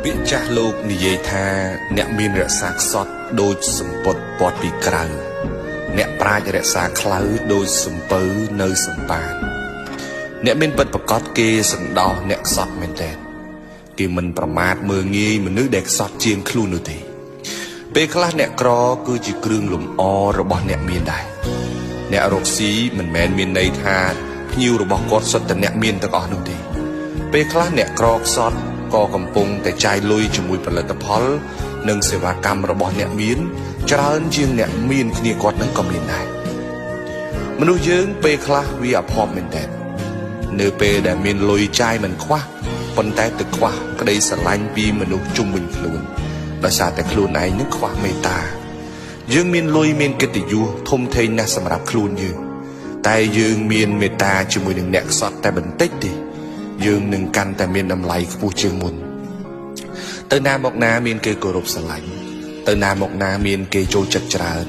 ពាក្យចាស់លោកនិយាយថាអ្នកមានរក្សាខ្សត់ដូចសម្ពត់ពាត់ពីក្រៅអ្នកប្រាជ្ញរក្សាខ្លៅដូចសំពៅនៅសម្បានអ្នកមានពិតប្រកបគេសន្តោសអ្នកខ្សត់មែនទែនគេមិនប្រមាថមើលងាយមនុស្សដែលខ្សត់ជាងខ្លួននោះទេពេលខ្លះអ្នកក្រគឺជាគ្រឿងលម្អរបស់អ្នកមានដែរអ្នករកស៊ីមិនមែនមានន័យថាភ្ញៀវរបស់គាត់សុទ្ធតែអ្នកមានទាំងអស់នោះទេពេលខ្លះអ្នកក្រខ្សត់ក៏កំពុងតែចាយលុយជាមួយផលិតផលនិងសេវាកម្មរបស់អ្នកមានច្រើនជាងអ្នកមានគ្នាគាត់នឹងក៏មានដែរមនុស្សយើងពេលខ្លះវាអភ័ព្វមែនតើនៅពេលដែលមានលុយចាយមិនខ្វះប៉ុន្តែទៅខ្វះក្តីស្រឡាញ់ពីមនុស្សជុំវិញខ្លួនដោយសារតែខ្លួនឯងនឹងខ្វះមេត្តាយើងមានលុយមានកិត្តិយសធំធេងណាស់សម្រាប់ខ្លួនយើងតែយើងមានមេត្តាជាមួយនឹងអ្នកខ្សត់តែបន្តិចទេយើងនឹងកាន់តែមានតម្លៃខ្ពស់ជាងមុនទៅណាមកណាមានគេគោរពស្រឡាញ់ទៅណាមកណាមានគេចូលចិត្តច្រើន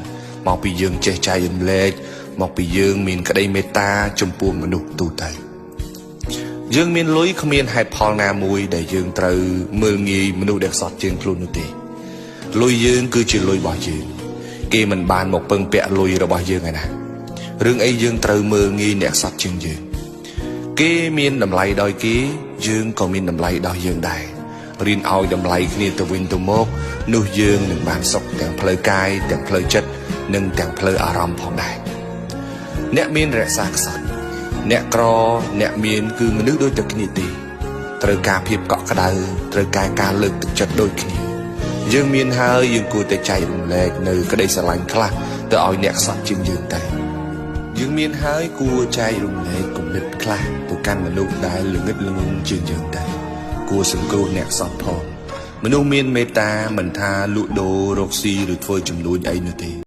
មកពីយើងចេះចែករំលែកមកពីយើងមានក្តីមេត្តាចំពោះមនុស្សទូទៅយើងមានលុយគ្មានហេតុផលណាមួយដែលយើងត្រូវមើលងាយមនុស្សដែលខ្សត់ជាងខ្លួននោះទេលុយយើងគឺជាលុយរបស់យើងគេមិនបានមកពឹងពាក់លុយរបស់យើងឯណារឿងអីយើងត្រូវមើលងាយអ្នកខ្សត់ជាងយើងគេមានតម្លៃដោយគេយើងក៏មានតម្លៃដោយយើងដែររៀនឲ្យតម្លៃគ្នាទៅវិញទៅមកនោះយើងនឹងបានសុខទាំងផ្លូវកាយទាំងផ្លូវចិត្តនិងទាំងផ្លូវអារម្មណ៍ផងដែរអ្នកមានរក្សាខ្សត់អ្នកក្រអ្នកមានគឺមនុស្សដូចតែគ្នាទេត្រូវការភាពកក់ក្ដៅត្រូវការលើកទឹកចិត្តដូចគ្នាយើងមានហើយយើងគួរតែចែករំលែកនៅក្តីស្រឡាញ់ខ្លះទៅឲ្យអ្នកខ្សត់ជាងយើងទៅយើងមានហើយគួរចែករំលែកគំនិតខ្លះទៅកាន់មនុស្សដែលល្ងឹតល្ងង់ជាងយើងទៅគួរសង្គ្រោះអ្នកខ្សត់ផងមនុស្សមានមេត្តាមិនថាលក់ដូររកស៊ីឬធ្វើចំនួនអីនោះទេ